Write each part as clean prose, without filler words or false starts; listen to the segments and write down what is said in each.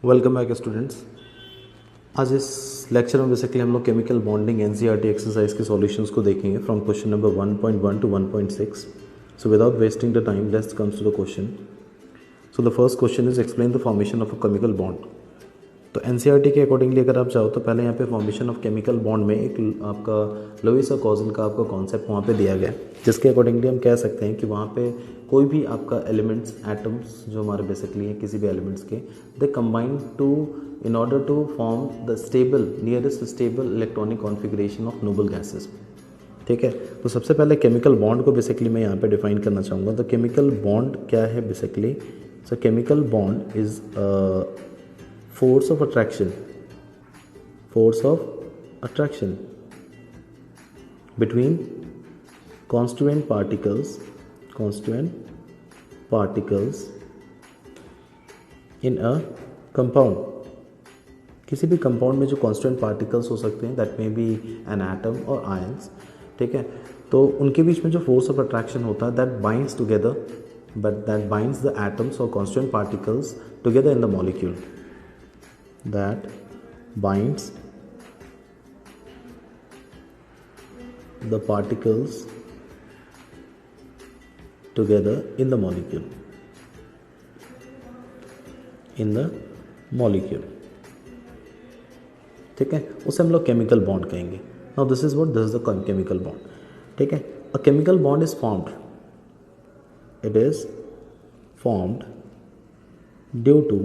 Welcome back students. आज इस lecture में बेसिकली हम लोग केमिकल बॉन्डिंग एनसीईआरटी एक्सरसाइज के सॉल्यूशंस को देखेंगे from question number 1.1 two 1.6। So without wasting the time let's comes to the question. So the first question is explain the formation of a chemical bond. तो NCERT के accordingly अगर आप चाहो तो पहले यहाँ पे फॉर्मेशन ऑफ केमिकल बॉन्ड में एक आपका लुईस और कॉजल का आपका कॉन्सेप्ट वहाँ पे दिया गया है, जिसके अकॉर्डिंगली हम कह सकते हैं कि वहाँ पे कोई भी आपका एलिमेंट्स एटम्स जो हमारे बेसिकली हैं किसी भी एलिमेंट्स के, they combine to in order to form the stable nearest stable electronic configuration of noble gases. ठीक है, तो सबसे पहले केमिकल बॉन्ड को बेसिकली मैं यहाँ पे डिफाइन करना चाहूँगा। तो केमिकल बॉन्ड क्या है basically? So chemical bond is force of attraction between constituent particles in a compound। किसी भी कंपाउंड में जो constituent particles हो सकते हैं, that may be an atom or ions, ठीक है, तो उनके बीच में जो force of attraction होता है that binds the atoms or constituent particles together in the molecule, that binds the particles together in the molecule ठीक है, उसे हम लोग केमिकल बॉन्ड कहेंगे। Now this is the chemical bond. ठीक है, a chemical bond is formed, it is formed due to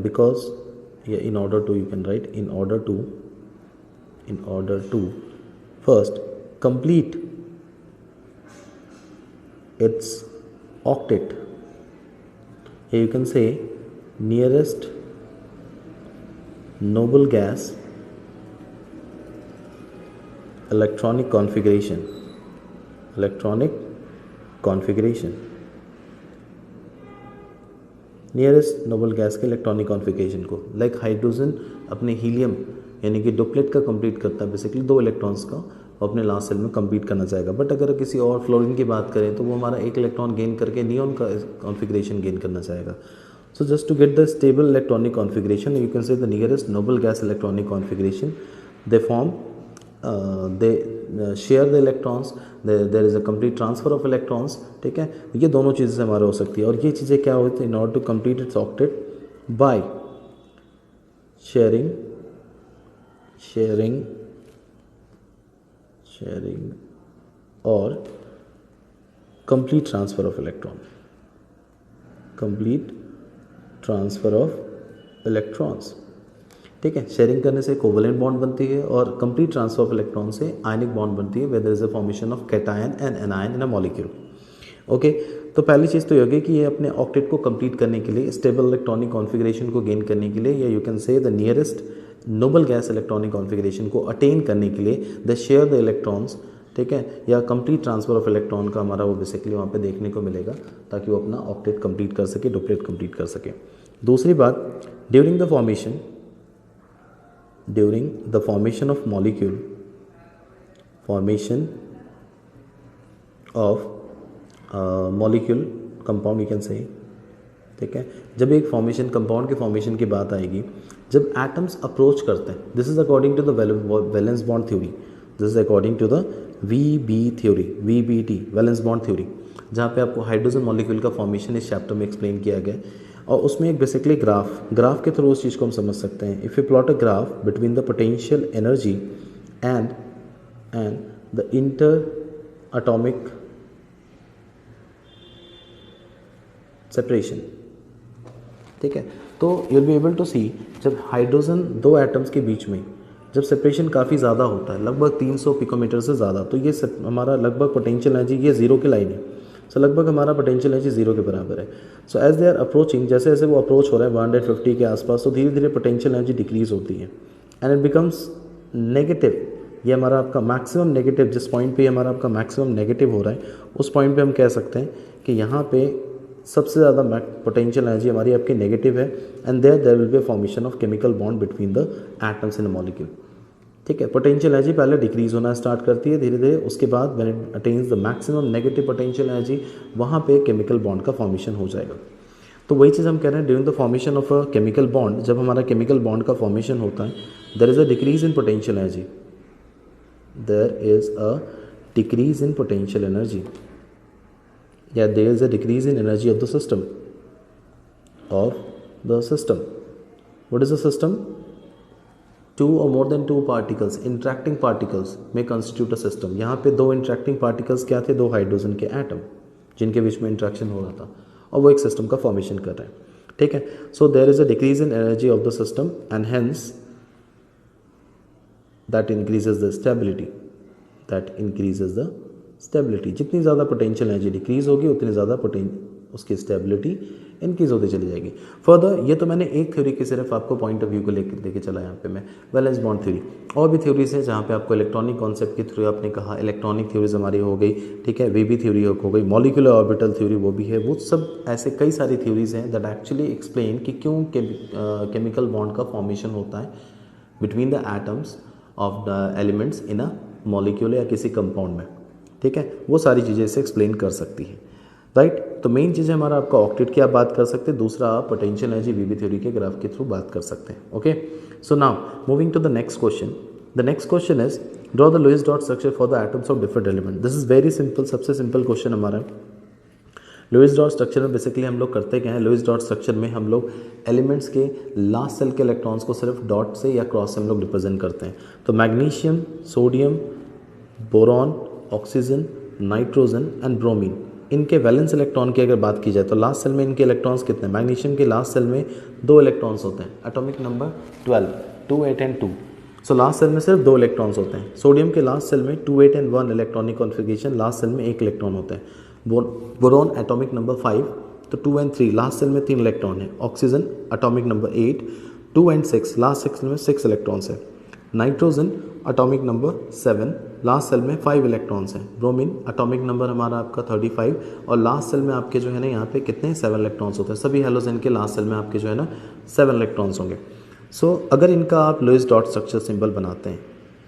because in order to, you can write in order to first complete its octet. Here you can say nearest noble gas electronic configuration nearest noble gas के electronic configuration को, like hydrogen अपने helium यानी कि duplet का complete करता है, basically 2 electrons का अपने लास्ट सेल में कंप्लीट करना चाहेगा। बट अगर किसी और फ्लोरीन की बात करें तो वो हमारा 1 इलेक्ट्रॉन गेन करके नियॉन का कॉन्फिगरेशन गेन करना चाहेगा। So just to get the stable electronic configuration you can say the nearest noble gas electronic configuration they form share the electrons, there is a complete transfer of electrons. ठीक है, ये दोनों चीज़ें से हमारे हो सकती है। और ये चीज़ें क्या होती है? In order to complete its octet by sharing और कंप्लीट ट्रांसफर ऑफ इलेक्ट्रॉन्स। ठीक है, शेयरिंग करने से कोवलेंट बॉन्ड बनती है और कंप्लीट ट्रांसफर ऑफ इलेक्ट्रॉन से आयनिक बॉन्ड बनती है, where there is a formation of cation and anion in a molecule. Okay, तो पहली चीज़ तो ये होगी कि ये अपने ऑक्टेट को कंप्लीट करने के लिए, स्टेबल इलेक्ट्रॉनिक कॉन्फिगरेशन को गेन करने के लिए, या you can say the nearest noble gas electronic configuration को अटेन करने के लिए द शेयर द इलेक्ट्रॉन्स। ठीक है, या कंप्लीट ट्रांसफर ऑफ इलेक्ट्रॉन का हमारा वो बेसिकली वहाँ पे देखने को मिलेगा, ताकि वो अपना ऑक्टेट कंप्लीट कर सके, डुप्लेट कंप्लीट कर सके। दूसरी बात, during the formation of molecule, compound you can say। ठीक है, जब एक फॉर्मेशन कंपाउंड के फॉर्मेशन की बात आएगी, जब एटम्स अप्रोच करते हैं, this is according to the valence bond theory, this is according to the VBT valence bond theory, जहाँ पे आपको हाइड्रोजन मॉलिक्यूल का फॉर्मेशन इस चैप्टर में एक्सप्लेन किया गया है। और उसमें एक बेसिकली ग्राफ के थ्रू उस चीज़ को हम समझ सकते हैं। If you plot a graph between the potential energy and the interatomic separation, ठीक है, तो you will be able to see जब हाइड्रोजन 2 एटम्स के बीच में जब सेपरेशन काफ़ी ज़्यादा होता है, लगभग 300 पिकोमीटर से ज़्यादा, तो ये हमारा लगभग पोटेंशियल एनर्जी ये 0 की लाइन है। सो लगभग हमारा पोटेंशियल एनर्जी 0 के बराबर है। So as they are approaching, जैसे जैसे वो अप्रोच हो रहा है 150 के आसपास, तो धीरे धीरे पोटेंशियल एनर्जी डिक्रीज होती है एंड इट बिकम्स नेगेटिव। ये हमारा आपका मैक्सिमम नेगेटिव, जिस पॉइंट पे हमारा आपका मैक्सिमम नेगेटिव हो रहा है, उस पॉइंट पे हम कह सकते हैं कि यहाँ पे सबसे ज़्यादा पोटेंशियल एनर्जी हमारी आपकी नेगेटिव है and there will be formation of chemical bond between the atoms in a molecule. ठीक है, पोटेंशियल एनर्जी पहले डिक्रीज होना स्टार्ट करती है धीरे धीरे, उसके बाद when it attains the maximum negative potential energy, वहाँ पे केमिकल बॉन्ड का फॉर्मेशन हो जाएगा। तो वही चीज़ हम कह रहे हैं, during the formation of a chemical bond, जब हमारा केमिकल बॉन्ड का फॉर्मेशन होता है, there is a decrease in potential energy, there is a decrease in potential energy, या there is a decrease in energy of the system, What is the system? Two or more than two particles, interacting particles may constitute a system. यहाँ पे दो interacting particles क्या थे? दो hydrogen के atom जिनके बीच में इंट्रैक्शन हो रहा था और वो एक सिस्टम का फॉर्मेशन कर रहे हैं, ठीक है. So there is a decrease in energy of the system and hence that increases the stability. जितनी ज़्यादा पोटेंशियल एनर्जी डिक्रीज होगी उतनी ज़्यादा उसकी स्टेबिलिटी इंक्रीज होती चली जाएगी. फर्दर, ये तो मैंने एक थ्योरी के सिर्फ आपको पॉइंट ऑफ व्यू को लेके चला यहाँ पे मैं, वैलेंस बॉन्ड थ्योरी. और भी थ्योरीज हैं जहाँ पे आपको इलेक्ट्रॉनिक कॉन्सेप्ट की थ्रू आपने कहा, इलेक्ट्रॉनिक थ्योरीज हमारी हो गई, ठीक है, वीबी थ्योरी हो गई, मॉलिक्यूलर ऑर्बिटल थ्योरी वो भी है. वो सब ऐसे कई सारी थ्योरीज हैं दैट एक्चुअली एक्सप्लेन कि क्यों केमिकल बॉन्ड का फॉर्मेशन होता है between the atoms of the elements in a molecule या किसी कंपाउंड में, ठीक है. वो सारी चीज़ें इसे एक्सप्लेन कर सकती हैं, राइट. तो मेन चीज़ है हमारा आपका ऑक्टेट की आप बात कर सकते हैं, दूसरा आप पोटेंशियल एनर्जी वीबी थ्योरी के ग्राफ के थ्रू बात कर सकते हैं. Okay, so now moving to the next question. The next question is draw the Lewis dot structure for the atoms of different element. This is very simple, सबसे simple question हमारा. Lewis dot structure में basically हम लोग करते क्या है, Lewis dot structure में हम लोग एलिमेंट्स के लास्ट सेल के इलेक्ट्रॉन्स को सिर्फ डॉट से या क्रॉस से हम लोग रिप्रेजेंट करते हैं. तो magnesium, sodium, boron, oxygen, nitrogen and bromine, इनके वैलेंस इलेक्ट्रॉन की अगर बात की जाए तो लास्ट सेल में इनके इलेक्ट्रॉन्स कितने. मैग्नीशियम के लास्ट सेल में 2 इलेक्ट्रॉन्स होते हैं, atomic number 12, 2, 8 and 2. So last shell में सिर्फ 2 इलेक्ट्रॉन्स होते हैं. सोडियम के लास्ट सेल में 2, 8 and 1 electronic configuration, last shell में 1 इलेक्ट्रॉन होता है. बोरॉन एटॉमिक नंबर 5, तो 2 एंड 3 लास्ट सेल में 3 इलेक्ट्रॉन है. Oxygen atomic number 8, 2 and 6 last shell में 6 इलेक्ट्रॉन्स है. Nitrogen atomic number 7, last shell में 5 इलेक्ट्रॉन्स हैं. ब्रोमीन एटॉमिक नंबर हमारा आपका 35 और लास्ट सेल में आपके जो है ना यहाँ पे कितने 7 इलेक्ट्रॉन्स होते हैं. सभी हेलोजन के लास्ट सेल में आपके जो है ना 7 इलेक्ट्रॉन्स होंगे. सो अगर इनका आप लुईस डॉट स्ट्रक्चर सिंबल बनाते हैं,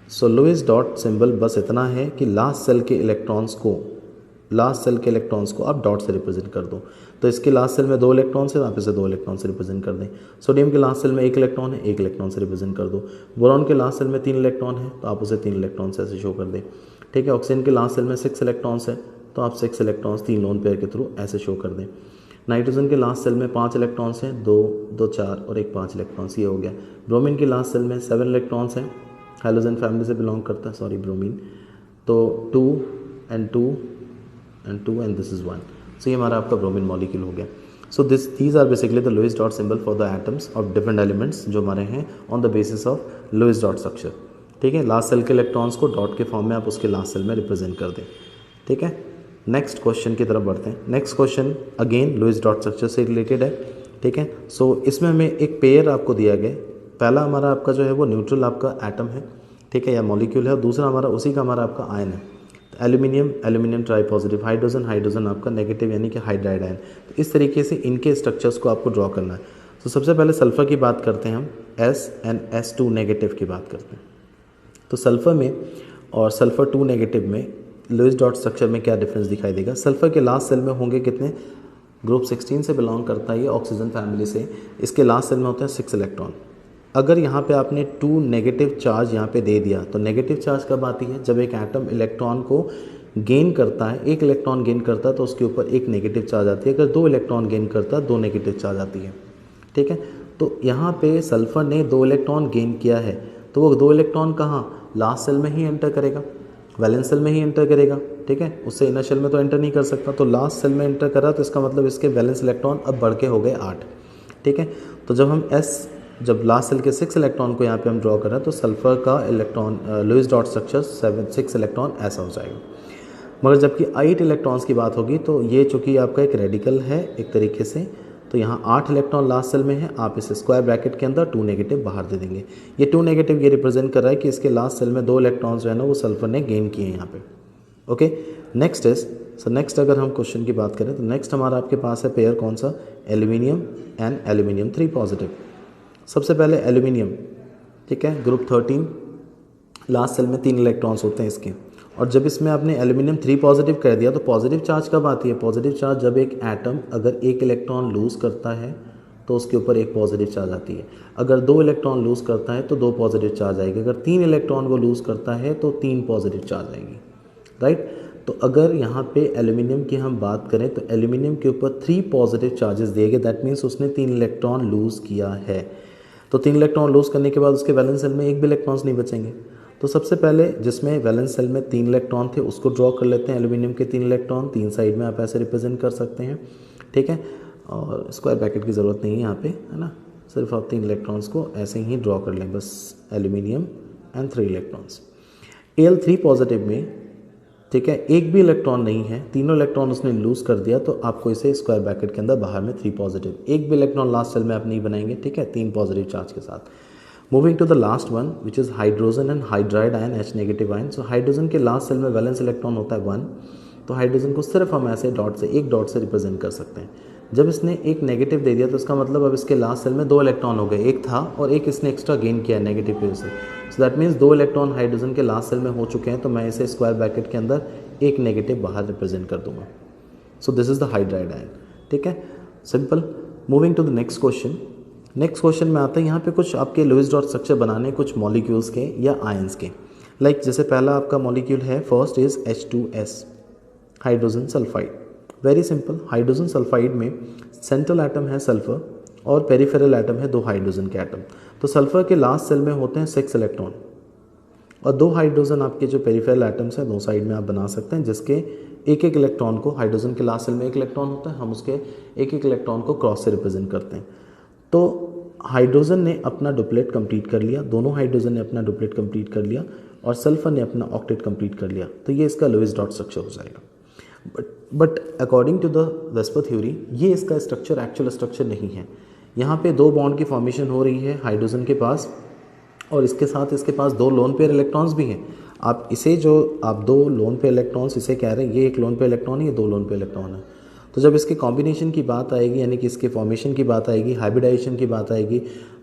सो लुईस डॉट सिंबल बस इतना है कि लास्ट सेल के इलेक्ट्रॉन्स को आप डॉट से रिप्रेजेंट कर दो. तो इसके लास्ट सेल में 2 इलेक्ट्रॉन्स है, आप इसे 2 इलेक्ट्रॉन से रिप्रेजेंट कर दें. सोडियम के लास्ट सेल में 1 इलेक्ट्रॉन है, 1 इलेक्ट्रॉन से रिप्रेजेंट कर दो. बोरॉन के लास्ट सेल में 3 इलेक्ट्रॉन है, तो आप उसे 3 इलेक्ट्रॉन से ऐसे शो कर दें, ठीक है. ऑक्सीजन के लास्ट सेल में 6 इलेक्ट्रॉन्स है, तो आप 6 इलेक्ट्रॉन्स 3 लोन पेयर के थ्रू ऐसे शो कर दें. नाइट्रोजन के लास्ट सेल में 5 इलेक्ट्रॉन्स हैं, 2, 2, 4 और 1 5 इलेक्ट्रॉन्स, ये हो गया. ब्रोमीन के लास्ट सेल में 7 इलेक्ट्रॉन्स हैं, हेलोजन फैमिली से बिलोंग करता है, सॉरी ब्रोमीन. तो 2 and 2 and 2 and this is 1. So ये हमारा आपका ब्रोमीन मॉलिक्यूल हो गया. So these are basically the Lewis dot symbol for the atoms of different elements जो हमारे हैं on the basis of Lewis dot structure, ठीक है. लास्ट सेल के इलेक्ट्रॉन्स को डॉट के फॉर्म में आप उसके लास्ट सेल में रिप्रेजेंट कर दें, ठीक है. नेक्स्ट क्वेश्चन की तरफ बढ़ते हैं. Next question again Lewis dot structure से रिलेटेड है, ठीक है. सो इसमें हमें एक पेयर आपको दिया गया. पहला हमारा आपका जो है वो न्यूट्रल आपका एटम है, ठीक है, या मॉलिक्यूल है, और दूसरा हमारा उसी का हमारा आपका आयन है. एल्यूमिनियम ट्राई पॉजिटिव, हाइड्रोजन आपका नेगेटिव यानी कि हाइड्राइड आयन. तो इस तरीके से इनके स्ट्रक्चर्स को आपको ड्रॉ करना है. तो सबसे पहले सल्फर की बात करते हैं हम, S नेगेटिव की बात करते हैं. तो सल्फर में और सल्फर 2 नेगेटिव में लुईस डॉट स्ट्रक्चर में क्या डिफरेंस दिखाई देगा. सल्फर के लास्ट सेल में होंगे कितने, ग्रुप 16 से बिलोंग करता है ये, ऑक्सीजन फैमिली से. इसके लास्ट सेल में होते हैं 6 इलेक्ट्रॉन. अगर यहाँ पे आपने 2 नेगेटिव चार्ज यहाँ पे दे दिया, तो नेगेटिव चार्ज कब आती है, जब एक एटम इलेक्ट्रॉन को गेन करता है, 1 इलेक्ट्रॉन गेन करता है तो उसके ऊपर 1 नेगेटिव चार्ज आती है. अगर 2 इलेक्ट्रॉन गेन करता है 2 नेगेटिव चार्ज आती है, ठीक है. तो यहाँ पे सल्फर ने 2 इलेक्ट्रॉन गेन किया है, तो वो 2 इलेक्ट्रॉन कहाँ, लास्ट सेल में ही एंटर करेगा, वैलेंस सेल में ही एंटर करेगा, ठीक है. उससे इनर शेल में तो एंटर नहीं कर सकता. तो लास्ट सेल में एंटर करा तो इसका मतलब इसके वैलेंस इलेक्ट्रॉन अब बढ़ के हो गए 8, ठीक है. तो जब लास्ट सेल के 6 इलेक्ट्रॉन को यहाँ पे हम ड्रॉ कर रहे हैं तो सल्फर का electron Lewis dot structure 6 electron ऐसा हो जाएगा. मगर जबकि 8 इलेक्ट्रॉन्स की बात होगी तो ये चूँकि आपका एक रेडिकल है एक तरीके से, तो यहाँ 8 इलेक्ट्रॉन लास्ट सेल में है, आप इसे स्क्वायर ब्रैकेट के अंदर 2 नेगेटिव बाहर दे देंगे. ये 2 नेगेटिव ये रिप्रेजेंट कर रहा है कि इसके लास्ट सेल में 2 इलेक्ट्रॉन्स जो है ना वो सल्फर ने गेन किए हैं यहाँ पे. ओके, नेक्स्ट अगर हम क्वेश्चन की बात करें तो नेक्स्ट हमारा आपके पास है पेयर कौन सा, एल्यूमिनियम एंड एल्यूमिनियम 3 पॉजिटिव. सबसे पहले एल्यूमिनियम, ठीक है, ग्रुप 13, लास्ट सेल में 3 इलेक्ट्रॉन्स होते हैं इसके, और जब इसमें आपने एल्यूमिनियम 3 पॉजिटिव कर दिया तो पॉजिटिव चार्ज कब आती है? पॉजिटिव चार्ज जब एक एटम अगर एक इलेक्ट्रॉन लूज़ करता है तो उसके ऊपर एक पॉजिटिव चार्ज आती है। अगर 2 इलेक्ट्रॉन लूज़ करता है तो 2 पॉजिटिव चार्ज आएगी। अगर 3 इलेक्ट्रॉन वो लूज़ करता है तो 3 पॉजिटिव चार्ज आएगी, राइट। तो अगर यहाँ पे एल्यूमिनियम की हम बात करें तो एल्यूमिनियम के ऊपर 3 पॉजिटिव चार्जेस दिए गए, दैट मीन्स उसने 3 इलेक्ट्रॉन लूज़ किया है। तो 3 इलेक्ट्रॉन लूज़ करने के बाद उसके वैलेंस सेल में एक भी इलेक्ट्रॉन्स नहीं बचेंगे। तो सबसे पहले जिसमें वैलेंस सेल में 3 इलेक्ट्रॉन थे उसको ड्रॉ कर लेते हैं। एल्यूमिनियम के 3 इलेक्ट्रॉन 3 साइड में आप ऐसे रिप्रेजेंट कर सकते हैं, ठीक है। और स्क्वायर ब्रैकेट की ज़रूरत नहीं है यहाँ पे, है ना, सिर्फ आप 3 इलेक्ट्रॉन्स को ऐसे ही ड्रॉ कर लें बस, aluminium and 3 electrons. Al3 positive में, ठीक है, एक भी इलेक्ट्रॉन नहीं है, तीनों इलेक्ट्रॉन उसने लूज़ कर दिया, तो आपको इसे स्क्वायर ब्रैकेट के अंदर बाहर में 3 पॉजिटिव, एक भी इलेक्ट्रॉन लास्ट सेल में आप नहीं बनाएंगे, ठीक है, 3 पॉजिटिव चार्ज के साथ। Moving to the last one which is hydrogen and hydride ion H negative ion. So hydrogen के लास्ट सेल में वैलेंस इलेक्ट्रॉन होता है 1, तो हाइड्रोजन को सिर्फ हम ऐसे डॉट से, एक डॉट से रिप्रेजेंट कर सकते हैं। जब इसने एक नेगेटिव दे दिया तो इसका मतलब अब इसके लास्ट सेल में 2 इलेक्ट्रॉन हो गए, एक था और एक इसने एक्स्ट्रा गेन किया नेगेटिव की वजह से। So that means 2 electron hydrogen के लास्ट सेल में हो चुके हैं, तो मैं इसे स्क्वायर ब्रैकेट के अंदर एक नेगेटिव बाहर रिप्रेजेंट कर दूंगा। So this is the hydride ion, ठीक है, simple. Moving to the next question. Next question में आता है यहाँ पे कुछ आपके लुईस डॉट स्ट्रक्चर बनाने कुछ मॉलिक्यूल्स के या आयंस के। लाइक जैसे पहला आपका मॉलिक्यूल है, first is H2S, hydrogen sulphide. Very simple, hydrogen sulphide में सेंट्रल एटम है सल्फर और पेरिफेरल एटम है 2 हाइड्रोजन के एटम। तो सल्फर के लास्ट सेल में होते हैं 6 इलेक्ट्रॉन और 2 हाइड्रोजन आपके जो पेरिफेरल एटम्स हैं 2 साइड में आप बना सकते हैं, जिसके एक एक इलेक्ट्रॉन को, हाइड्रोजन के लास्ट सेल में 1 इलेक्ट्रॉन होता है, हम उसके एक एक इलेक्ट्रॉन को क्रॉस से रिप्रेजेंट करते हैं। तो हाइड्रोजन ने अपना डुप्लेट कंप्लीट कर लिया, दोनों हाइड्रोजन ने अपना डुप्लेट कंप्लीट कर लिया और सल्फर ने अपना ऑक्टेट कंप्लीट कर लिया, तो ये इसका लुईस डॉट स्ट्रक्चर हो जाएगा। But according to the VSEPR theory ये इसका स्ट्रक्चर एक्चुअल स्ट्रक्चर नहीं है। यहाँ पे 2 बॉन्ड की फॉर्मेशन हो रही है हाइड्रोजन के पास और इसके साथ इसके पास 2 लोन पेयर इलेक्ट्रॉन्स भी हैं। आप इसे जो आप 2 लोन पेयर इलेक्ट्रॉन्स इसे कह रहे हैं, ये एक लोन पेयर इलेक्ट्रॉन है, ये 2 लोन पेयर इलेक्ट्रॉन है। तो जब इसके कॉम्बिनेशन की बात आएगी, यानी कि इसके फॉर्मेशन की बात आएगी, हाइब्रिडाइजेशन की बात आएगी,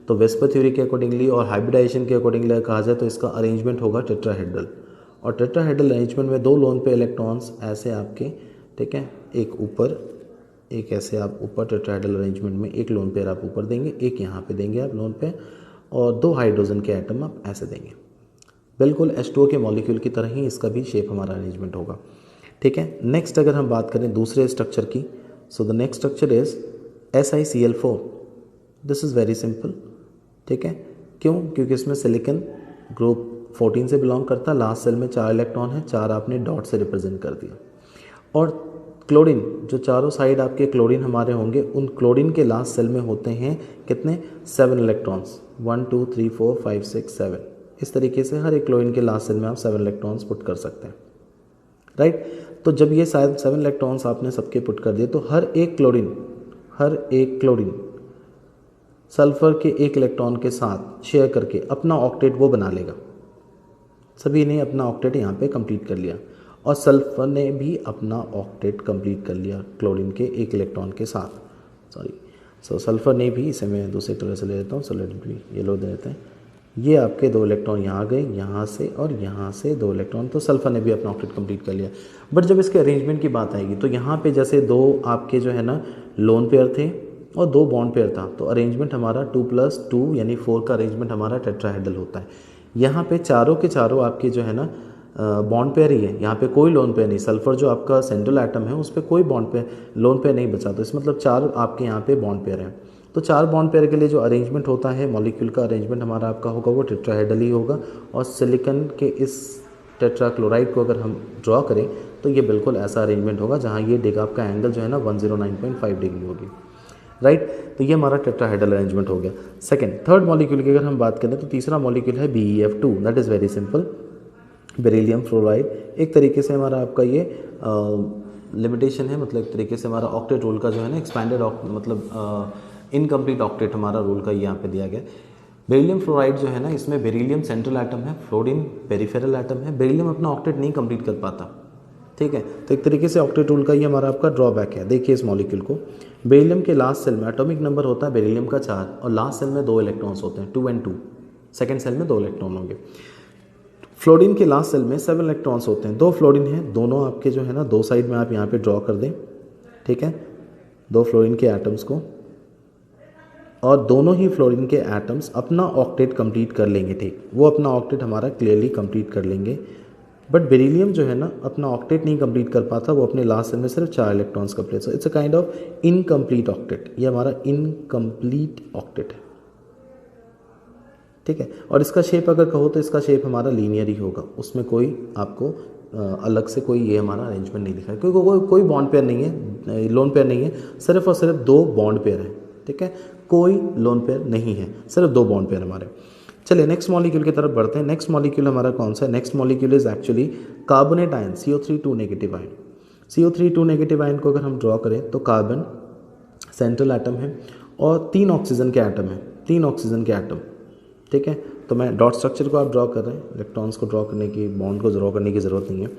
तो वेस्पर थ्योरी के अकॉर्डिंगली और हाइब्रिडाइजेशन के अकॉर्डिंगली कहा जाए तो इसका अरेंजमेंट होगा टेट्राहेड्रल। और टेट्राहेड्रल अरेंजमेंट में 2 लोन पेयर इलेक्ट्रॉन्स ऐसे आपके, ठीक है, एक ऊपर, एक ऐसे आप ऊपर टेट्राहेड्रल अरेंजमेंट में एक लोन पेयर आप ऊपर देंगे, एक यहाँ पे देंगे आप लोन पेयर, और 2 हाइड्रोजन के एटम आप ऐसे देंगे। बिल्कुल H2O के मॉलिक्यूल की तरह ही इसका भी शेप हमारा अरेंजमेंट होगा, ठीक है। नेक्स्ट अगर हम बात करें दूसरे स्ट्रक्चर की, so the next structure is SiCl4। This is very simple, ठीक है। क्यों? क्योंकि इसमें सिलिकन ग्रुप 14 से बिलोंग करता है, लास्ट सेल में 4 इलेक्ट्रॉन है, 4 आपने डॉट से रिप्रेजेंट कर दिया। और क्लोरीन, जो चारों साइड आपके क्लोरीन हमारे होंगे, उन क्लोरीन के लास्ट सेल में होते हैं कितने? 7 इलेक्ट्रॉन्स, 1 2 3 4 5 6 7। इस तरीके से हर एक क्लोरीन के लास्ट सेल में आप 7 इलेक्ट्रॉन्स पुट कर सकते हैं, राइट। तो जब ये 7 इलेक्ट्रॉन्स आपने सबके पुट कर दिए तो हर एक क्लोरीन सल्फर के 1 इलेक्ट्रॉन के साथ शेयर करके अपना ऑक्टेट वो बना लेगा। सभी ने अपना ऑक्टेट यहाँ पे कंप्लीट कर लिया और सल्फर ने भी अपना ऑक्टेट कंप्लीट कर लिया क्लोरीन के 1 इलेक्ट्रॉन के साथ। सो सल्फर ने भी, इसे मैं दूसरे तरह से ले लेता हूँ, सो लेट भी ये लो दे देते हैं। ये आपके 2 इलेक्ट्रॉन यहाँ गए, यहाँ से और यहाँ से 2 इलेक्ट्रॉन, तो सल्फर ने भी अपना ऑक्टेट कंप्लीट कर लिया। बट जब इसके अरेंजमेंट की बात आएगी तो यहाँ पे जैसे 2 आपके जो है ना लोन पेयर थे और 2 बॉन्ड पेयर था, तो अरेंजमेंट हमारा 2+2 यानी 4 का अरेंजमेंट हमारा टेट्राहेड्रल होता है। यहाँ पे चारों के चारों आपके जो है ना बॉन्ड पेयर ही है, यहाँ पे कोई लोन पेयर नहीं। सल्फर जो आपका सेंट्रल एटम है उस पर कोई बॉन्ड पेयर, लोन पेयर नहीं बचा, तो इस मतलब 4 आपके यहाँ पे बॉन्ड पेयर हैं। तो 4 बॉन्ड पेयर के लिए जो अरेंजमेंट होता है मॉलिक्यूल का अरेंजमेंट हमारा आपका होगा वो टेट्राहेड्रल ही होगा। और सिलिकन के इस टेट्राक्लोराइड को अगर हम ड्रॉ करें तो ये बिल्कुल ऐसा अरेंजमेंट होगा जहाँ ये डिग आपका एंगल जो है ना 109.5 डिग्री होगी, राइट। तो ये हमारा टेट्राहेड्रल अरेंजमेंट हो गया। थर्ड मॉलिक्यूल की अगर हम बात करें तो तीसरा मॉलिक्यूल है BeF2, that is very simple, beryllium fluoride. एक तरीके से हमारा आपका ये लिमिटेशन है, मतलब एक तरीके से हमारा ऑक्टेट रूल का जो है ना एक्सपैंडेड मतलब इनकम्प्लीट ऑक्टेट हमारा रूल का यहाँ पे दिया गया। बेरिलियम फ्लोराइड जो है ना, इसमें बेरिलियम सेंट्रल एटम है, फ्लोरीन पेरिफेरल एटम है। बेरिलियम अपना ऑक्टेट नहीं कंप्लीट कर पाता, ठीक है। तो एक तरीके से ऑक्टेट रूल का ये हमारा आपका ड्रॉबैक है। देखिए इस मॉलिक्यूल को, बेरिलियम के लास्ट सेल में एटॉमिक नंबर होता है बेरिलियम का 4 और लास्ट सेल में 2 इलेक्ट्रॉन्स होते हैं, 2 and 2। सेकेंड सेल में 2 इलेक्ट्रॉन होंगे। फ्लोरीन के लास्ट सेल में 7 इलेक्ट्रॉन्स होते हैं, 2 फ्लोरीन हैं, दोनों आपके जो है ना 2 साइड में आप यहाँ पे ड्रॉ कर दें, ठीक है, 2 फ्लोरीन के एटम्स को, और दोनों ही फ्लोरीन के एटम्स अपना ऑक्टेट कंप्लीट कर लेंगे, ठीक, वो अपना ऑक्टेट हमारा क्लियरली कंप्लीट कर लेंगे। बट बेरिलियम जो है ना अपना ऑक्टेट नहीं कंप्लीट कर पाता, वो अपने लास्ट सेल में सिर्फ 4 electrons complete, so it's a kind of incomplete octet, ये हमारा इनकम्प्लीट ऑक्टेट है, ठीक है। और इसका शेप अगर कहो तो इसका शेप हमारा लीनियर ही होगा, उसमें कोई आपको अलग से कोई ये हमारा अरेंजमेंट नहीं दिखा है, क्योंकि कोई बॉन्ड पेयर नहीं है, लोन पेयर नहीं है, सिर्फ और सिर्फ 2 बॉन्ड पेयर है, ठीक है, कोई लोन पेयर नहीं है, सिर्फ 2 बॉन्ड पेयर हमारे। चलिए नेक्स्ट मॉलिक्यूल की तरफ बढ़ते हैं। नेक्स्ट मॉलिक्यूल हमारा कौन सा है? Next molecule is actually carbonate ion, CO3 2 negative ion. CO3 2 negative ion को अगर हम ड्रॉ करें तो कार्बन सेंट्रल एटम है और 3 ऑक्सीजन के एटम है, 3 ऑक्सीजन के एटम, ठीक है। तो मैं डॉट स्ट्रक्चर को आप ड्रॉ कर रहे हैं, इलेक्ट्रॉन्स को ड्रॉ करने की, बॉन्ड को ड्रॉ करने की ज़रूरत नहीं है।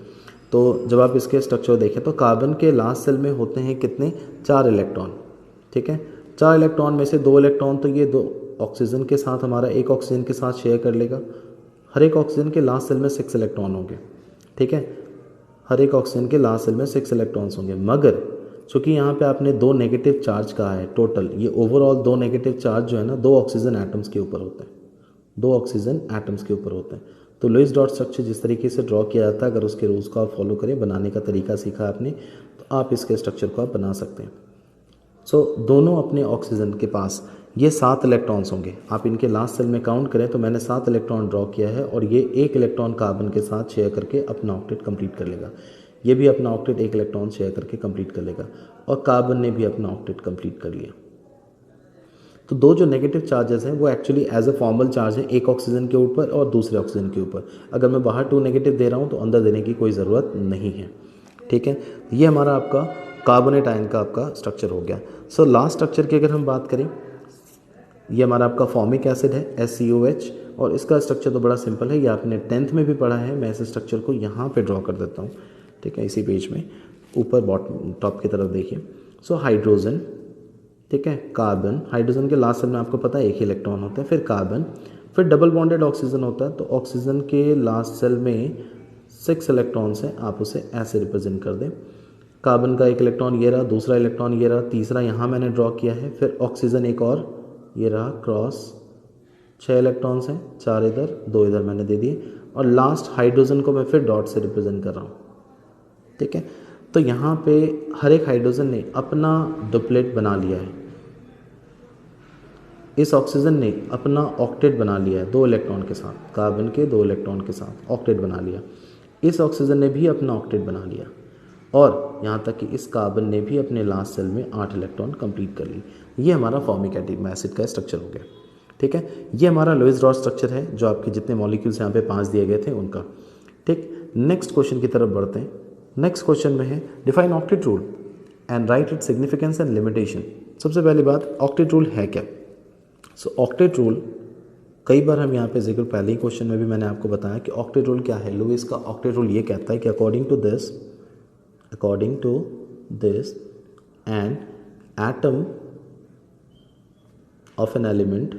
तो जब आप इसके स्ट्रक्चर देखें तो कार्बन के लास्ट सेल में होते हैं कितने? 4 इलेक्ट्रॉन, ठीक है। 4 इलेक्ट्रॉन में से 2 इलेक्ट्रॉन तो ये 2 ऑक्सीजन के साथ हमारा एक ऑक्सीजन के साथ शेयर कर लेगा। हर एक ऑक्सीजन के लास्ट सेल में 6 इलेक्ट्रॉन होंगे, ठीक है, हर एक ऑक्सीजन के लास्ट सेल में 6 इलेक्ट्रॉन्स होंगे। मगर चूँकि यहाँ पे आपने 2 नेगेटिव चार्ज कहा है टोटल, ये ओवरऑल 2 नेगेटिव चार्ज जो है ना 2 ऑक्सीजन एटम्स के ऊपर होते हैं, 2 ऑक्सीजन एटम्स के ऊपर होते हैं। तो लुईस डॉट स्ट्रक्चर जिस तरीके से ड्रॉ किया जाता है, अगर उसके रूल्स को आप फॉलो करें, बनाने का तरीका सीखा आपने, तो आप इसके स्ट्रक्चर को आप बना सकते हैं। सो दोनों अपने ऑक्सीजन के पास ये 7 इलेक्ट्रॉन्स होंगे। आप इनके लास्ट सेल में काउंट करें तो मैंने 7 इलेक्ट्रॉन ड्रॉ किया है और ये 1 इलेक्ट्रॉन कार्बन के साथ शेयर करके अपना ऑक्टेट कंप्लीट कर लेगा। ये भी अपना ऑक्टेट 1 इलेक्ट्रॉन शेयर करके कंप्लीट कर लेगा और कार्बन ने भी अपना ऑक्टेट कंप्लीट कर लिया। तो 2 जो नेगेटिव चार्जेस हैं वो actually as a formal charge है, एक ऑक्सीजन के ऊपर और दूसरे ऑक्सीजन के ऊपर। अगर मैं बाहर 2 नेगेटिव दे रहा हूँ तो अंदर देने की कोई ज़रूरत नहीं है, ठीक है। ये हमारा आपका कार्बोनेट आयन का आपका स्ट्रक्चर हो गया। सो लास्ट स्ट्रक्चर की अगर हम बात करें, ये हमारा आपका फॉर्मिक एसिड है SCOH, और इसका स्ट्रक्चर तो बड़ा सिंपल है, ये आपने 10th में भी पढ़ा है। मैं इस स्ट्रक्चर को यहाँ पे ड्रॉ कर देता हूँ, ठीक है, इसी पेज में ऊपर बॉटम टॉप की तरफ देखिए। सो हाइड्रोजन, ठीक है, कार्बन, हाइड्रोजन के लास्ट सेल में आपको पता है 1 ही इलेक्ट्रॉन होता है, फिर कार्बन, फिर डबल बॉन्डेड ऑक्सीजन होता है। तो ऑक्सीजन के लास्ट सेल में 6 इलेक्ट्रॉन्स हैं, आप उसे ऐसे रिप्रेजेंट कर दें। कार्बन का 1 इलेक्ट्रॉन ये रहा, दूसरा इलेक्ट्रॉन ये रहा, तीसरा यहाँ मैंने ड्रॉ किया है, फिर ऑक्सीजन एक और ये रहा क्रॉस, 6 इलेक्ट्रॉन्स हैं, 4 इधर 2 इधर मैंने दे दिए, और लास्ट हाइड्रोजन को मैं फिर डॉट से रिप्रेजेंट कर रहा हूँ, ठीक है। तो यहाँ पे हर एक हाइड्रोजन ने अपना डुप्लेट बना लिया है, इस ऑक्सीजन ने अपना ऑक्टेट बना लिया है 2 इलेक्ट्रॉन के साथ, कार्बन के 2 इलेक्ट्रॉन के साथ ऑक्टेट बना लिया, इस ऑक्सीजन ने भी अपना ऑक्टेट बना लिया, और यहाँ तक कि इस कार्बन ने भी अपने लास्ट सेल में 8 इलेक्ट्रॉन कंप्लीट कर ली। ये हमारा फॉर्मिक एसिड का स्ट्रक्चर हो गया, ठीक है। ये हमारा लुईस डॉट स्ट्रक्चर है, जो आपके जितने मॉलिक्यूल्स यहाँ पे 5 दिए गए थे उनका, ठीक। नेक्स्ट क्वेश्चन की तरफ बढ़ते हैं। नेक्स्ट क्वेश्चन में है define octet rule and right its significance and limitation. सबसे पहली बात, ऑक्टेट रूल है क्या? सो ऑक्टेट रूल कई बार हम यहाँ पे जिक्र, पहले ही क्वेश्चन में भी मैंने आपको बताया कि ऑक्टेट रूल क्या है। लुईस का ऑक्टेट रूल ये कहता है कि according to this an atom of an element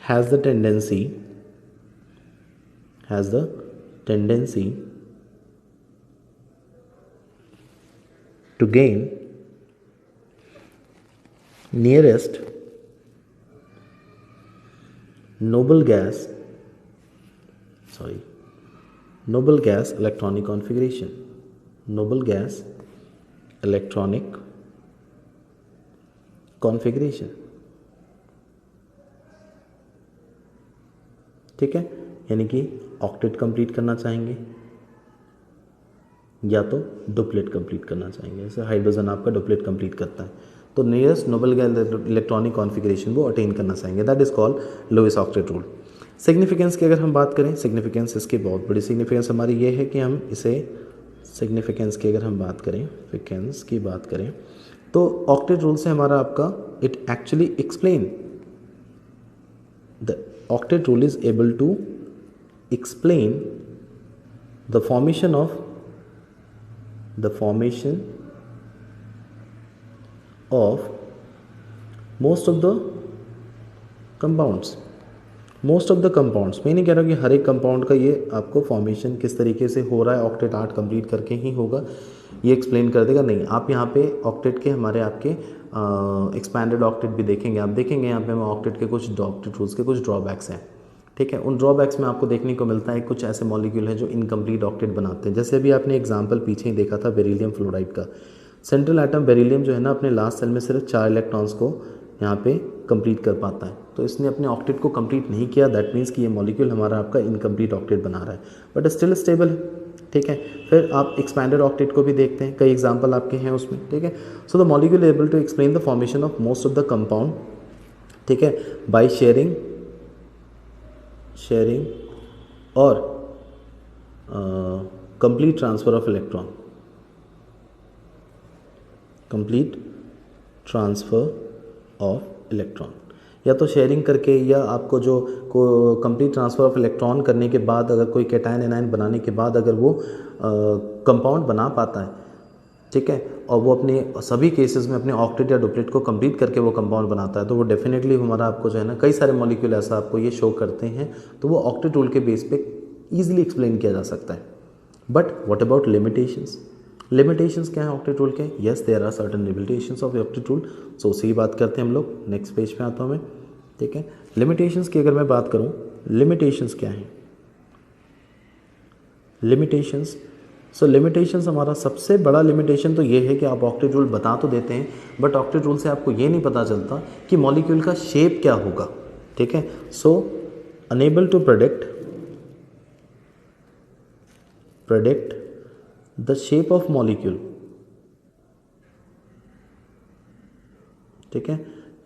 has the tendency to gain nearest noble gas electronic configuration, noble gas electronic configuration, ठीक है। यानी कि ऑक्टेट कंप्लीट करना चाहेंगे या तो डुप्लेट कंप्लीट करना चाहेंगे। जैसे हाइड्रोजन आपका डुप्लेट कंप्लीट करता है, तो nearest noble gas electronic configuration वो अटेन करना चाहेंगे, that is called Lewis octet rule. Significance की अगर हम बात करें, सिग्निफिकेंस इसकी बहुत बड़ी सिग्निफिकेंस हमारी ये है कि हम इसे सिग्निफिकेंस की अगर हम बात करें, तो ऑक्टेट रूल से हमारा आपका it actually explain, the octet rule is able to explain the formation of most of the compounds, most of the compounds, मैं नहीं कह रहा कि हर एक कंपाउंड का ये आपको फॉर्मेशन किस तरीके से हो रहा है ऑक्टेट आर्ट कंप्लीट करके ही होगा ये एक्सप्लेन कर देगा, नहीं। आप यहाँ पे ऑक्टेट के हमारे आपके एक्सपैंडेड ऑक्टेट भी देखेंगे, आप देखेंगे यहाँ पे हमें ऑक्टेट के कुछ ऑक्टेट रूल्स के कुछ ड्रॉबैक्स हैं, ठीक है। उन ड्रॉबैक्स में आपको देखने को मिलता है कुछ ऐसे मॉलिक्यूल हैं जो इनकम्प्लीट ऑक्टेट बनाते हैं। जैसे अभी आपने एग्जाम्पल पीछे ही देखा था बेरिलियम फ्लोराइड का, सेंट्रल एटम बेरिलियम जो है ना अपने लास्ट सेल में सिर्फ 4 इलेक्ट्रॉन्स को यहाँ पे कंप्लीट कर पाता है, तो इसने अपने ऑक्टेट को कंप्लीट नहीं किया, दैट मीन्स कि ये मॉलिक्यूल हमारा आपका इनकम्प्लीट ऑक्टेट बना रहा है, बट स्टिल स्टेबल है, ठीक है। फिर आप एक्सपैंडेड ऑक्टेट को भी देखते हैं, कई एग्जांपल आपके हैं उसमें, ठीक है। So the molecule able to explain the formation of most of the compound, ठीक है, बाय शेयरिंग और complete transfer of electron, complete transfer of electron, या तो शेयरिंग करके या आपको जो को कंप्लीट ट्रांसफ़र ऑफ इलेक्ट्रॉन करने के बाद अगर कोई कैटायन एनायन बनाने के बाद अगर वो कंपाउंड बना पाता है, ठीक है, और वो अपने सभी केसेस में अपने ऑक्टेट या डुप्लेट को कंप्लीट करके वो कंपाउंड बनाता है, तो वो डेफिनेटली हमारा आपको जो है ना कई सारे मॉलिक्यूल ऐसा आपको ये शो करते हैं, तो वो ऑक्टेट रूल के बेस पे ईजिली एक्सप्लेन किया जा सकता है। But what about limitations, limitations क्या है ऑक्टेट रूल के? Yes, there are certain limitations of octet rule. So उसी की बात करते हैं हम लोग, नेक्स्ट पेज पे आता हूँ मैं, ठीक है। लिमिटेशंस की अगर मैं बात करूँ, लिमिटेशंस क्या है? लिमिटेशंस, सो लिमिटेशंस हमारा सबसे बड़ा लिमिटेशन तो ये है कि आप ऑक्टेट रूल बता तो देते हैं, बट ऑक्टेट रूल से आपको ये नहीं पता चलता कि मॉलिक्यूल का शेप क्या होगा, ठीक है। So unable to predict the shape of molecule, ठीक है,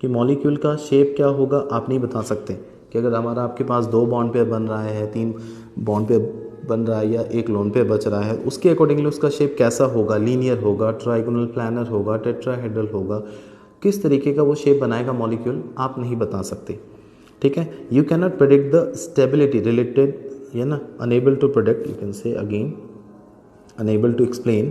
कि मॉलिक्यूल का शेप क्या होगा आप नहीं बता सकते, कि अगर हमारा आपके पास 2 बॉन्ड पेयर बन रहा है, 3 बॉन्ड पेयर बन रहा है या 1 लोन पेयर बच रहा है, उसके अकॉर्डिंगली उसका शेप कैसा होगा, लीनियर होगा, ट्राइगोनल, प्लानर होगा, टेट्राहेड्रल होगा, किस तरीके का वो शेप बनाएगा मॉलिक्यूल आप नहीं बता सकते, ठीक है। You can not predict the stability related, ये ना, unable to predict, you can say again unable to explain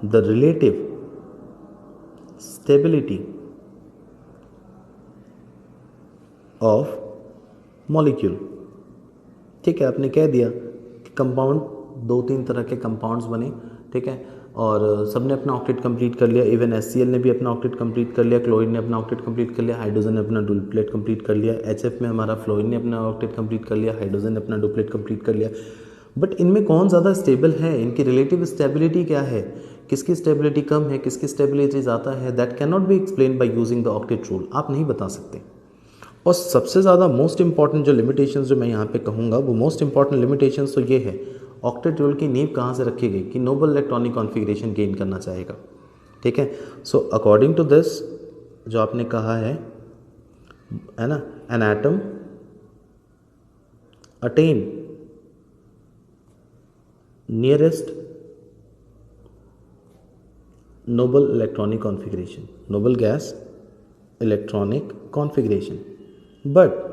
the relative stability of molecule, ठीक है। आपने कह दिया कि कंपाउंड 2-3 तरह के कंपाउंड्स बने, ठीक है, और सबने अपना ऑक्टेट कंप्लीट कर लिया, इवन HCl ने भी अपना ऑक्टेट कंप्लीट कर लिया, क्लोरीन ने अपना ऑक्टेट कंप्लीट कर लिया, हाइड्रोजन ने अपना डुप्लेट कंप्लीट कर लिया, HF में हमारा फ्लोरीन ने अपना ऑक्टेट कंप्लीट कर लिया, हाइड्रोजन ने अपना डुप्लेट कंप्लीट कर लिया, बट इनमें कौन ज़्यादा स्टेबल है, इनकी रिलेटिव स्टेबिलिटी क्या है, किसकी स्टेबिलिटी कम है, किसकी स्टेबिलिटी ज़्यादा है, that can not be explain by using the octet rule, आप नहीं बता सकते। और सबसे ज़्यादा मोस्ट इंपॉर्टेंट जो लिमिटेशंस जो मैं यहाँ पे कहूँगा, वो मोस्ट इंपॉर्टेंट लिमिटेशंस तो ये है, ऑक्टेट रूल की नींव कहाँ से रखी गई कि नोबल इलेक्ट्रॉनिक कॉन्फ़िगरेशन गेन करना चाहेगा, ठीक है। सो अकॉर्डिंग टू दिस जो आपने कहा है ना, an atom attain nearest Nobel electronic configuration, Nobel gas electronic configuration, but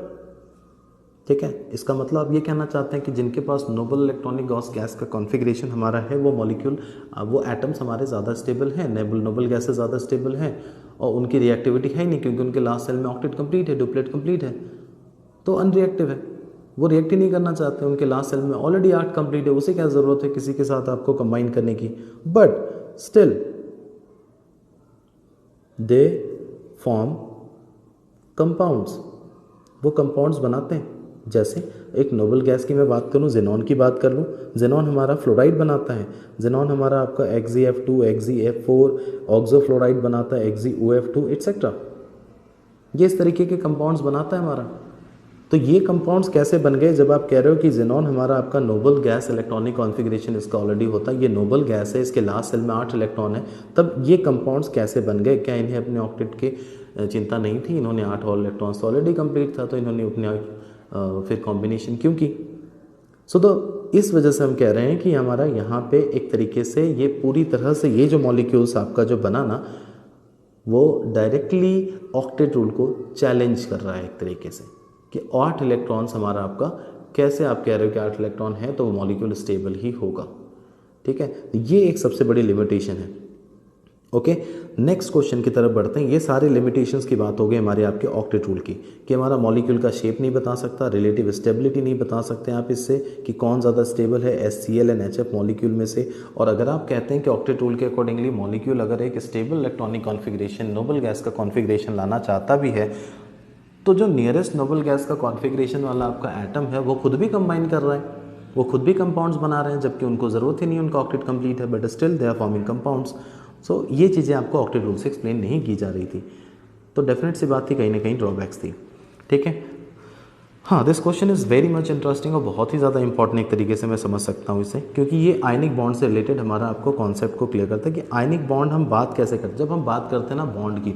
ठीक है, इसका मतलब आप ये कहना चाहते हैं कि जिनके पास नोबल इलेक्ट्रॉनिक गैस का कॉन्फ़िगरेशन हमारा है, वो मॉलिक्यूल, वो एटम्स हमारे ज़्यादा स्टेबल हैं, नोबल गैसेस ज़्यादा स्टेबल हैं, और उनकी रिएक्टिविटी है ही नहीं, क्योंकि उनके लास्ट सेल में ऑक्टेट कंप्लीट है, डुप्लेट कंप्लीट है, तो अनरिएक्टिव है, वो रिएक्ट ही नहीं करना चाहते, उनके लास्ट सेल में ऑलरेडी 8 कंप्लीट है, उसे क्या ज़रूरत है किसी के साथ आपको कंबाइन करने की, but still they form compounds, वो कंपाउंड्स बनाते हैं। जैसे एक नोबल गैस की मैं बात करूं, जेनॉन की बात कर लूं, जेनॉन हमारा फ्लोराइड बनाता है, जेनॉन हमारा आपका XeF2, XeF4, ऑक्सोफ्लोराइड बनाता है, XeOF2 एटसेट्रा, ये इस तरीके के कंपाउंड्स बनाता है हमारा। तो ये कंपाउंड्स कैसे बन गए? जब आप कह रहे हो कि जेनॉन हमारा आपका नोबल गैस इलेक्ट्रॉनिक कॉन्फ़िगरेशन इसका ऑलरेडी होता है, ये नोबल गैस है, इसके लास्ट सेल में 8 इलेक्ट्रॉन है, तब ये कंपाउंड्स कैसे बन गए? क्या इन्हें अपने ऑक्टेट की चिंता नहीं थी? इन्होंने 8 और इलेक्ट्रॉन्स तो ऑलरेडी कंप्लीट था, तो इन्होंने अपने फिर कॉम्बिनेशन क्यों की? सो तो इस वजह से हम कह रहे हैं कि हमारा यहाँ पे एक तरीके से ये पूरी तरह से ये जो मॉलिक्यूल्स आपका जो बना ना, वो डायरेक्टली ऑक्टेट रूल को चैलेंज कर रहा है एक तरीके से, कि 8 इलेक्ट्रॉन्स हमारा आपका, कैसे आप कह रहे हो कि 8 इलेक्ट्रॉन है तो वो मॉलिक्यूल स्टेबल ही होगा, ठीक है। ये एक सबसे बड़ी लिमिटेशन है, ओके, नेक्स्ट क्वेश्चन की तरफ बढ़ते हैं। ये सारे लिमिटेशंस की बात हो गई हमारे आपके ऑक्टेट रूल की, कि हमारा मॉलिक्यूल का शेप नहीं बता सकता, रिलेटिव स्टेबिलिटी नहीं बता सकते आप इससे कि कौन ज़्यादा स्टेबल है HCl एंड HF मॉलिक्यूल में से। और अगर आप कहते हैं कि ऑक्टेट रूल के अकॉर्डिंगली मॉलिक्यूल अगर एक stable electronic configuration noble gas का कॉन्फिगरेशन लाना चाहता भी है, तो जो नियरेस्ट नोबल गैस का कॉन्फिगरेशन वाला आपका एटम है वो खुद भी कंबाइन कर रहा है, वो खुद भी कंपाउंड्स बना रहे हैं, जबकि उनको ज़रूरत ही नहीं, उनका ऑक्टेट कंप्लीट है, but still they are forming compounds. So ये चीज़ें आपको ऑक्टेट रूल से एक्सप्लेन नहीं की जा रही थी, तो डेफिनेट सी बात थी, कहीं ना कहीं ड्रॉबैक्स थी। ठीक है, हाँ, this question is very much interesting और बहुत ही ज़्यादा इंपॉर्टेंट एक तरीके से मैं समझ सकता हूँ इसे, क्योंकि ये आयनिक बॉन्ड से रिलेटेड हमारा आपको कॉन्सेप्ट को क्लियर करता है कि आयनिक बॉन्ड हम बात कैसे करते हैं। जब हम बात करते हैं ना बॉन्ड की,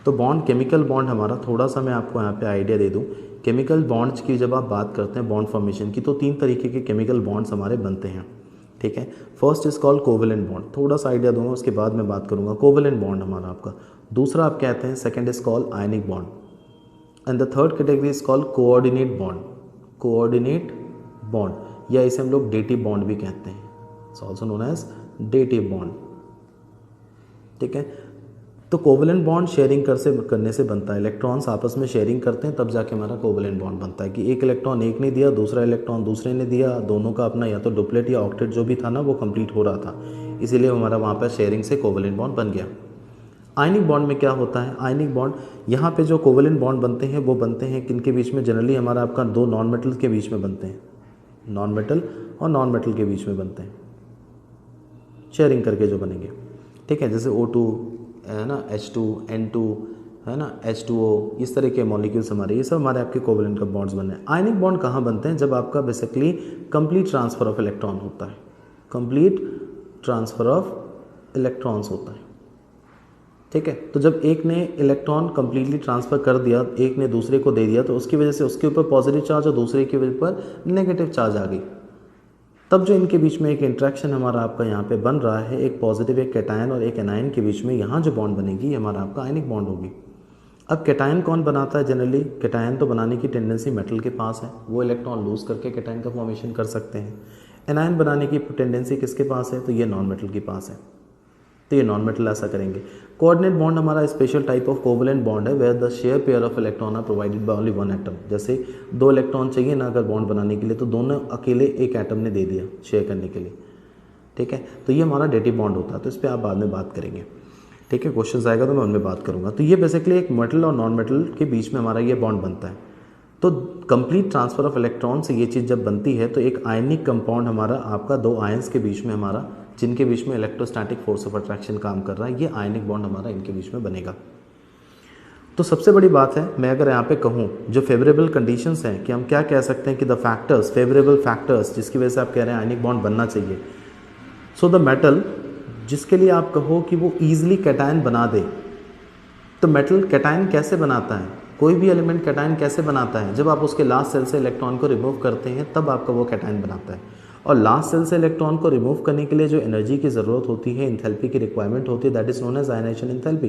तो बॉन्ड केमिकल बॉन्ड हमारा, थोड़ा सा मैं आपको यहाँ पे आइडिया दे दूँ। केमिकल बॉन्ड्स की जब आप बात करते हैं बॉन्ड फॉर्मेशन की, तो 3 तरीके के केमिकल बॉन्ड्स हमारे बनते हैं। ठीक है, first is called covalent bond, थोड़ा सा आइडिया दूंगा उसके बाद मैं बात करूंगा। कोवेलेंट बॉन्ड हमारा आपका दूसरा आप कहते हैं, second is called ionic bond, and the third category is called coordinate bond. Coordinate bond या इसे हम लोग डेटिव बॉन्ड भी कहते हैं, it's also known as dative bond. ठीक है, तो कोवेलेंट बॉन्ड शेयरिंग करने से बनता है, इलेक्ट्रॉन्स आपस में शेयरिंग करते हैं तब जाके हमारा कोवेलेंट बॉन्ड बनता है, कि एक इलेक्ट्रॉन एक ने दिया, दूसरा इलेक्ट्रॉन दूसरे ने दिया, दोनों का अपना या तो डुप्लेट या ऑक्टेट जो भी था ना वो कंप्लीट हो रहा था, इसीलिए हमारा वहाँ पर शेयरिंग से कोवेलेंट बॉन्ड बन गया। आयनिक बॉन्ड में क्या होता है, आयनिक बॉन्ड यहाँ पे जो कोवेलेंट बॉन्ड बनते हैं वो बनते हैं किनके बीच में, जनरली हमारा आपका 2 नॉन मेटल के बीच में बनते हैं, नॉन मेटल और नॉन मेटल के बीच में बनते हैं, शेयरिंग करके जो बनेंगे। ठीक है, जैसे O2 है ना, H2, N2 है ना, H2O, इस तरह के मॉलिक्यूल्स हमारे, ये सब हमारे आपके कोवेलेंट का बॉन्ड्स बने हैं। आयनिक बॉन्ड कहाँ बनते हैं, जब आपका basically complete transfer of electron होता है, कंप्लीट ट्रांसफर ऑफ इलेक्ट्रॉन्स होता है। ठीक है, तो जब एक ने इलेक्ट्रॉन कंप्लीटली ट्रांसफ़र कर दिया, एक ने दूसरे को दे दिया, तो उसकी वजह से उसके ऊपर पॉजिटिव चार्ज और दूसरे के ऊपर नेगेटिव चार्ज आ गई, तब जो इनके बीच में एक इंट्रैक्शन हमारा आपका यहाँ पे बन रहा है, एक पॉजिटिव एक कैटायन और एक एनायन के बीच में, यहाँ जो बॉन्ड बनेगी ये हमारा आपका आयनिक बॉन्ड होगी। अब कैटायन कौन बनाता है, जनरली कैटायन तो बनाने की टेंडेंसी मेटल के पास है, वो इलेक्ट्रॉन लूज करके कैटायन का फॉर्मेशन कर सकते हैं। एनायन बनाने की टेंडेंसी किसके पास है, तो ये नॉन मेटल के पास है, तो ये नॉन मेटल ऐसा करेंगे। कोऑर्डिनेट बॉन्ड हमारा special type of covalent bond है, where the share pair of electron are provided by only one atom. जैसे 2 इलेक्ट्रॉन चाहिए ना अगर बॉन्ड बनाने के लिए, तो दोनों अकेले एक एटम ने दे दिया शेयर करने के लिए। ठीक है, तो ये हमारा डेटिव बॉन्ड होता है, तो इस पर आप बाद में बात करेंगे। ठीक है, क्वेश्चन आएगा तो मैं उनमें बात करूंगा। तो ये बेसिकली एक मेटल और नॉन मेटल के बीच में हमारा ये बॉन्ड बनता है। तो कंप्लीट ट्रांसफर ऑफ इलेक्ट्रॉन से ये चीज़ जब बनती है, तो एक आयनिक कंपाउंड हमारा आपका 2 आयंस के बीच में हमारा, जिनके बीच में इलेक्ट्रोस्टैटिक फोर्स ऑफ अट्रैक्शन काम कर रहा है, ये आयनिक बॉन्ड हमारा इनके बीच में बनेगा। तो सबसे बड़ी बात है, मैं अगर यहाँ पे कहूँ जो फेवरेबल कंडीशंस हैं, कि हम क्या कह सकते हैं कि द फैक्टर्स, फेवरेबल फैक्टर्स जिसकी वजह से आप कह रहे हैं आयनिक बॉन्ड बनना चाहिए। सो द मेटल जिसके लिए आप कहो कि वो ईजिली कैटायन बना दे, तो मेटल कैटायन कैसे बनाता है, कोई भी एलिमेंट कैटायन कैसे बनाता है, जब आप उसके लास्ट सेल से इलेक्ट्रॉन को रिमूव करते हैं तब आपका वो कैटायन बनाता है। और लास्ट सेल से इलेक्ट्रॉन को रिमूव करने के लिए जो एनर्जी की ज़रूरत होती है, इंथैल्पी की रिक्वायरमेंट होती है, that is known as ionization enthalpy.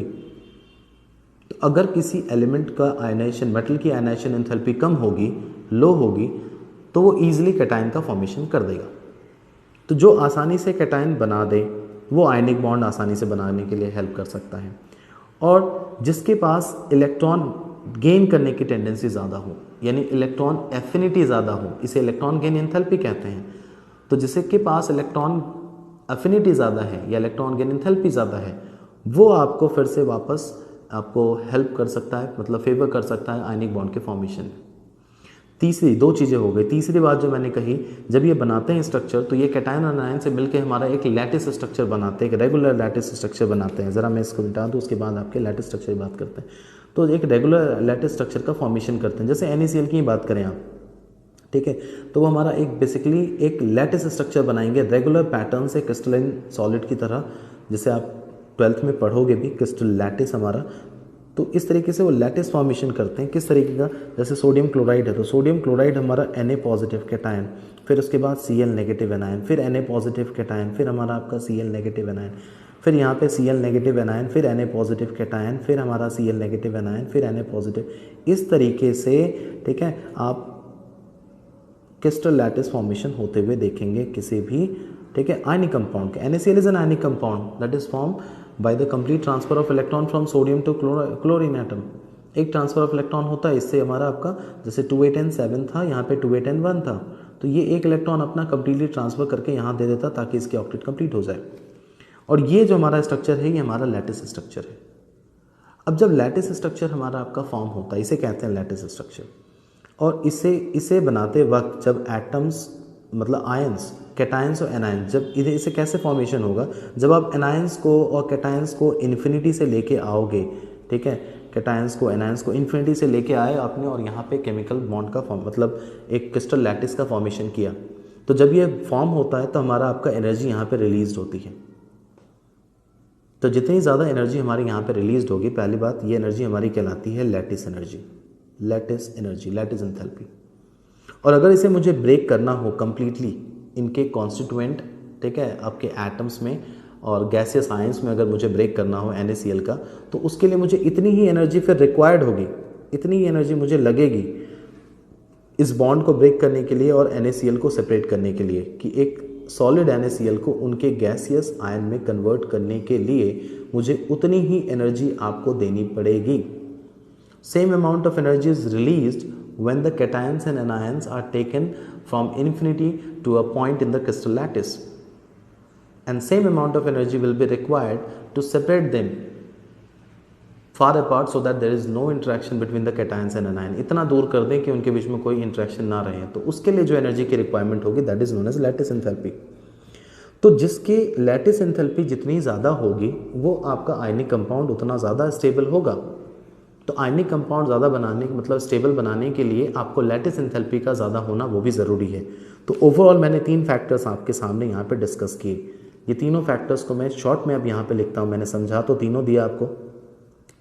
तो अगर किसी एलिमेंट का आयनाइजेशन, मेटल की आयनाइजेशन इंथैल्पी कम होगी, लो होगी, तो वो ईजिली कैटायन का फॉर्मेशन कर देगा। तो जो आसानी से कैटायन बना दे वो आयनिक बॉन्ड आसानी से बनाने के लिए हेल्प कर सकता है। और जिसके पास इलेक्ट्रॉन गेन करने की टेंडेंसी ज़्यादा हो, यानी इलेक्ट्रॉन एफिनिटी ज़्यादा हो, इसे इलेक्ट्रॉन गेन एंथैल्पी कहते हैं। तो जिसके पास इलेक्ट्रॉन एफिनिटी ज़्यादा है या इलेक्ट्रॉन गेन एंथैल्पी ज़्यादा है, वो आपको फिर से वापस आपको हेल्प कर सकता है, मतलब फेवर कर सकता है आयनिक बॉन्ड के फॉर्मेशन। तीसरी 2 चीज़ें हो गई। तीसरी बात जो मैंने कही, जब ये बनाते हैं स्ट्रक्चर, तो ये कैटायन और आयन से मिलकर हमारा एक लैटिस स्ट्रक्चर बनाते हैं, एक रेगुलर लैटिस स्ट्रक्चर बनाते हैं। ज़रा मैं इसको मिटा दूँ, उसके बाद आपके लैटिस स्ट्रक्चर की बात करते हैं। तो एक रेगुलर लैटिस स्ट्रक्चर का फॉर्मेशन करते हैं। जैसे NaCl की बात करें आप, ठीक है, तो वो हमारा एक बेसिकली एक लैटिस स्ट्रक्चर बनाएंगे रेगुलर पैटर्न से, क्रिस्टलाइन सॉलिड की तरह, जिसे आप 12th में पढ़ोगे भी, क्रिस्टल लैटिस हमारा। तो इस तरीके से वो लैटिस फॉर्मेशन करते हैं। किस तरीके का, जैसे सोडियम क्लोराइड है, तो सोडियम क्लोराइड हमारा Na पॉजिटिव कैटायन, फिर उसके बाद Cl नेगेटिव एनायन, फिर Na पॉजिटिव कैटायन, फिर हमारा आपका Cl नेगेटिव एनायन, फिर यहाँ पे Cl नेगेटिव एनायन, फिर Na पॉजिटिव कैटायन, फिर हमारा Cl नेगेटिव एनायन, फिर Na पॉजिटिव। इस तरीके से, ठीक है, आप क्रिस्टल लैटिस फॉर्मेशन होते हुए देखेंगे किसी भी, ठीक है, आयनिक कंपाउंड के। NaCl is an ionic compound that is form by the complete transfer of electron from sodium to chlorine atom. एक ट्रांसफर ऑफ इलेक्ट्रॉन होता है, इससे हमारा आपका जैसे 2 8 N 7 था, यहाँ पे 2 8 N 1 था, तो ये एक इलेक्ट्रॉन अपना कंप्लीटली ट्रांसफर करके यहाँ दे देता ताकि इसकी ऑक्टेट कंप्लीट हो जाए। और ये जो हमारा स्ट्रक्चर है ये हमारा लैटिस स्ट्रक्चर है। अब जब लैटिस स्ट्रक्चर हमारा आपका फॉर्म होता है, इसे कहते हैं लैटिस स्ट्रक्चर। और इसे बनाते वक्त जब एटम्स मतलब आयंस, कैटायंस और एनायंस, जब इसे कैसे फॉर्मेशन होगा, जब आप एनायंस को और कैटायंस को इन्फिनिटी से लेके आओगे, ठीक है, कैटायंस को एनायंस को इन्फिनिटी से लेके आए आपने और यहाँ पे केमिकल बॉन्ड का फॉर्म मतलब एक क्रिस्टल लैटिस का फॉर्मेशन किया, तो जब ये फॉर्म होता है तो हमारा आपका एनर्जी यहाँ पे रिलीज होती है। तो जितनी ज़्यादा एनर्जी हमारी यहाँ पे रिलीज होगी, पहली बात ये एनर्जी हमारी कहलाती है lattice energy, lattice energy, lattice enthalpy. और अगर इसे मुझे ब्रेक करना हो कंप्लीटली इनके कॉन्स्टिट्यूएंट, ठीक है, आपके एटम्स में और गैसियस आयंस में अगर मुझे ब्रेक करना हो NaCl का, तो उसके लिए मुझे इतनी ही एनर्जी फिर रिक्वायर्ड होगी, इतनी ही एनर्जी मुझे लगेगी इस बॉन्ड को ब्रेक करने के लिए और NaCl को सेपरेट करने के लिए, कि एक सॉलिड NaCl को उनके गैसियस आयन में कन्वर्ट करने के लिए मुझे उतनी ही एनर्जी आपको देनी पड़ेगी। Same amount of energy is released when the cations and anions are taken from infinity to a point in the crystal lattice, and same amount of energy will be required to separate them far apart so that there is no interaction between the cations and anion। इतना दूर कर दें कि उनके बीच में कोई interaction ना रहे, तो उसके लिए जो एनर्जी की रिक्वायरमेंट होगी that is known as lattice enthalpy. तो जिसकी लैटिस एंथैल्पी जितनी ज़्यादा होगी वो आपका आयनिक कंपाउंड उतना ज़्यादा स्टेबल होगा। तो आयनिक कंपाउंड ज़्यादा बनाने मतलब स्टेबल बनाने के लिए आपको लैटिस एंथैल्पी का ज़्यादा होना वो भी ज़रूरी है। तो ओवरऑल मैंने 3 फैक्टर्स आपके सामने यहाँ पे डिस्कस किए। ये तीनों फैक्टर्स को मैं शॉर्ट में अब यहाँ पे लिखता हूँ, मैंने समझा तो तीनों दिया आपको,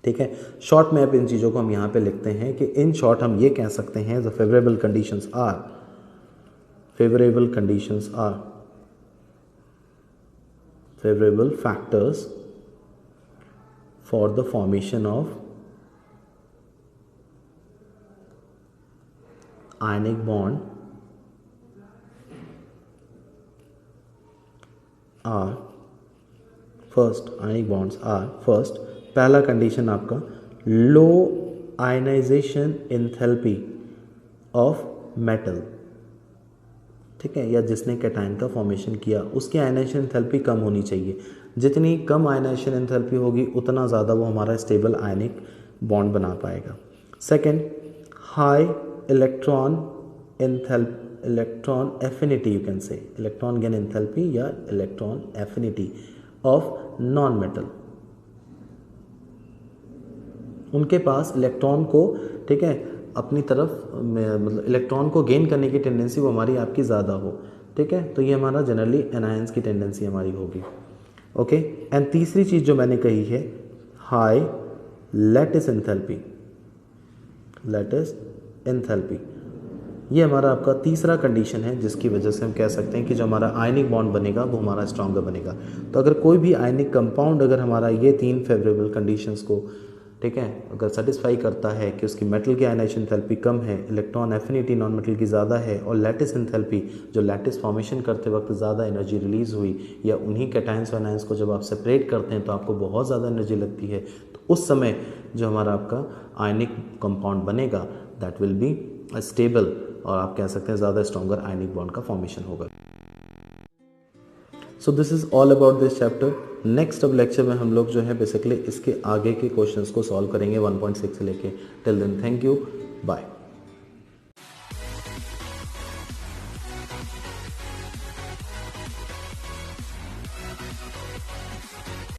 ठीक है। शॉर्ट में अब इन चीज़ों को हम यहाँ पे लिखते हैं कि इन शॉर्ट हम ये कह सकते हैं the favourable conditions are favourable factors for the formation of ionic bond are first, ionic bonds are first, पहला कंडीशन आपका low ionization enthalpy of metal, ठीक है, या जिसने कैटायन का फॉर्मेशन किया उसकी आयनाइजेशन एंथैल्पी कम होनी चाहिए। जितनी कम आयनाइजेशन एंथैल्पी होगी उतना ज़्यादा वो हमारा स्टेबल आयनिक बॉन्ड बना पाएगा। Second, high electron affinity, you can say electron gain enthalpy या electron affinity of non metal। उनके पास इलेक्ट्रॉन को, ठीक है, अपनी तरफ मतलब इलेक्ट्रॉन को गेन करने की टेंडेंसी वो हमारी आपकी ज़्यादा हो, ठीक है। तो ये हमारा जनरली एनायंस की टेंडेंसी हमारी होगी, ओके। एंड तीसरी चीज़ जो मैंने कही है high lattice enthalpy, lattice enthalpy, ये हमारा आपका तीसरा कंडीशन है जिसकी वजह से हम कह सकते हैं कि जो हमारा आयनिक बॉन्ड बनेगा वो हमारा स्ट्रॉन्गर बनेगा। तो अगर कोई भी आयनिक कंपाउंड अगर हमारा ये 3 फेवरेबल कंडीशंस को, ठीक है, अगर सेटिस्फाई करता है कि उसकी मेटल की आयनाइजेशन एंथैल्पी कम है, इलेक्ट्रॉन एफिनिटी नॉन मेटल की ज़्यादा है और लैटिस एंथैल्पी जो लैटिस फॉर्मेशन करते वक्त ज़्यादा एनर्जी रिलीज़ हुई, या उन्हीं कैटायंस और आयंस को जब आप सेपरेट करते हैं तो आपको बहुत ज़्यादा एनर्जी लगती है, तो उस समय जो हमारा आपका आयनिक कंपाउंड बनेगा दैट विल बी स्टेबल, और आप कह सकते हैं ज़्यादा स्ट्रॉन्गर आयनिक बॉन्ड का फॉर्मेशन होगा। So this is all about this chapter. Next अब लेक्चर में हम लोग जो है बेसिकली इसके आगे के क्वेश्चंस को सॉल्व करेंगे 1.6 से लेके। Till then thank you, bye.